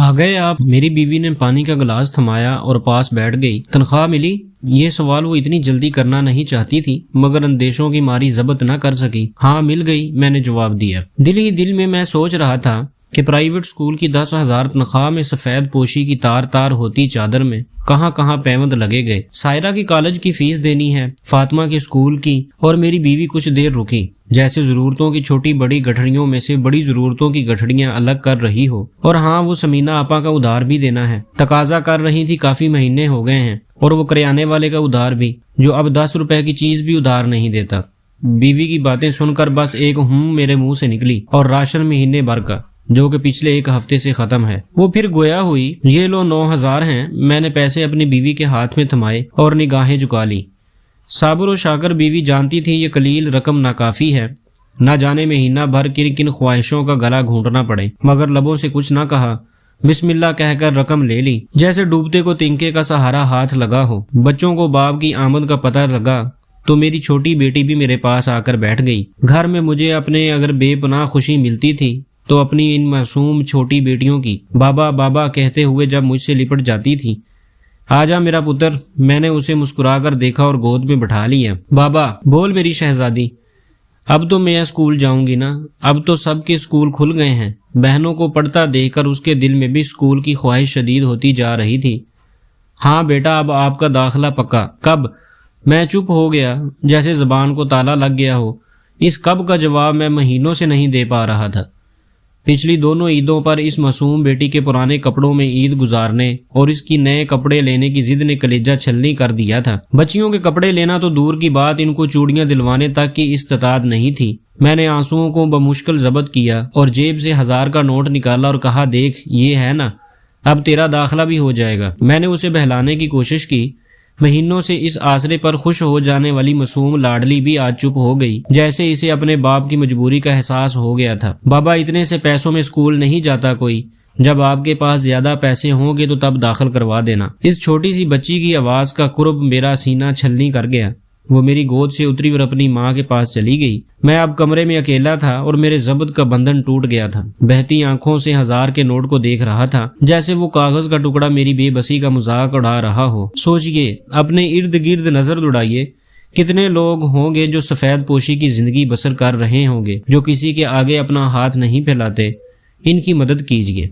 آ گئے آپ؟ میری بیوی نے پانی کا گلاس تھمایا اور پاس بیٹھ گئی۔ تنخواہ ملی؟ یہ سوال وہ اتنی جلدی کرنا نہیں چاہتی تھی مگر اندیشوں کی ماری ضبط نہ کر سکی۔ ہاں مل گئی، میں نے جواب دیا۔ دل ہی دل میں میں سوچ رہا تھا کہ پرائیویٹ سکول کی 10,000 تنخواہ میں سفید پوشی کی تار تار ہوتی چادر میں کہاں کہاں پیوند لگے گئے۔ سائرہ کی کالج کی فیس دینی ہے، فاطمہ کے سکول کی، اور میری بیوی کچھ دیر رکی، جیسے ضرورتوں کی چھوٹی بڑی گٹھڑیوں میں سے بڑی ضرورتوں کی گٹھڑیاں الگ کر رہی ہو۔ اور ہاں وہ سمینہ آپا کا ادھار بھی دینا ہے، تقاضا کر رہی تھی، کافی مہینے ہو گئے ہیں، اور وہ کریانے والے کا ادھار بھی، جو اب 10 روپے کی چیز بھی ادھار نہیں دیتا۔ بیوی کی باتیں سن کر بس ایک میرے منہ سے نکلی، اور راشن مہینے بھر کا، جو کہ پچھلے 1 ہفتے سے ختم ہے۔ وہ پھر گویا ہوئی، یہ لو 9,000 ہیں۔ میں نے پیسے اپنی بیوی کے ہاتھ میں تھمائے اور نگاہیں جھکا لی۔ صابر و شاکر بیوی جانتی تھی یہ قلیل رقم ناکافی ہے، نہ جانے مہینہ بھر کن کن خواہشوں کا گلا گھونٹنا پڑے، مگر لبوں سے کچھ نہ کہا، بسم اللہ کہہ کر رقم لے لی، جیسے ڈوبتے کو تنکے کا سہارا ہاتھ لگا ہو۔ بچوں کو باپ کی آمد کا پتہ لگا تو میری چھوٹی بیٹی بھی میرے پاس آ کر بیٹھ گئی۔ گھر میں مجھے اپنے اگر بے پناہ خوشی ملتی تھی تو اپنی ان معصوم چھوٹی بیٹیوں کی، بابا بابا کہتے ہوئے جب مجھ سے لپٹ جاتی تھی۔ آجا میرا پتر، میں نے اسے مسکرا کر دیکھا اور گود میں بٹھا لیا۔ بابا بول میری شہزادی، اب تو میں اسکول جاؤں گی نا؟ اب تو سب کے اسکول کھل گئے ہیں۔ بہنوں کو پڑھتا دیکھ کر اس کے دل میں بھی اسکول کی خواہش شدید ہوتی جا رہی تھی۔ ہاں بیٹا، اب آپ کا داخلہ پکا۔ کب؟ میں چپ ہو گیا، جیسے زبان کو تالا لگ گیا ہو۔ اس کب کا جواب میں مہینوں سے نہیں دے پا رہا تھا۔ پچھلی دونوں عیدوں پر اس معصوم بیٹی کے پرانے کپڑوں میں عید گزارنے اور اس کی نئے کپڑے لینے کی ضد نے کلیجہ چھلنی کر دیا تھا۔ بچیوں کے کپڑے لینا تو دور کی بات، ان کو چوڑیاں دلوانے تک کی استطاعت نہیں تھی۔ میں نے آنسوؤں کو بمشکل ضبط کیا اور جیب سے 1000 کا نوٹ نکالا اور کہا، دیکھ یہ ہے نا، اب تیرا داخلہ بھی ہو جائے گا۔ میں نے اسے بہلانے کی کوشش کی۔ مہینوں سے اس آسرے پر خوش ہو جانے والی معصوم لاڈلی بھی آج چپ ہو گئی، جیسے اسے اپنے باپ کی مجبوری کا احساس ہو گیا تھا۔ بابا اتنے سے پیسوں میں اسکول نہیں جاتا کوئی، جب آپ کے پاس زیادہ پیسے ہوں گے تو تب داخل کروا دینا۔ اس چھوٹی سی بچی کی آواز کا قرب میرا سینہ چھلنی کر گیا۔ وہ میری گود سے اتری اور اپنی ماں کے پاس چلی گئی۔ میں اب کمرے میں اکیلا تھا اور میرے ضبط کا بندھن ٹوٹ گیا تھا۔ بہتی آنکھوں سے 1000 کے نوٹ کو دیکھ رہا تھا، جیسے وہ کاغذ کا ٹکڑا میری بے بسی کا مذاق اڑا رہا ہو۔ سوچئے، اپنے ارد گرد نظر دوڑائیے، کتنے لوگ ہوں گے جو سفید پوشی کی زندگی بسر کر رہے ہوں گے، جو کسی کے آگے اپنا ہاتھ نہیں پھیلاتے۔ ان کی مدد کیجئے۔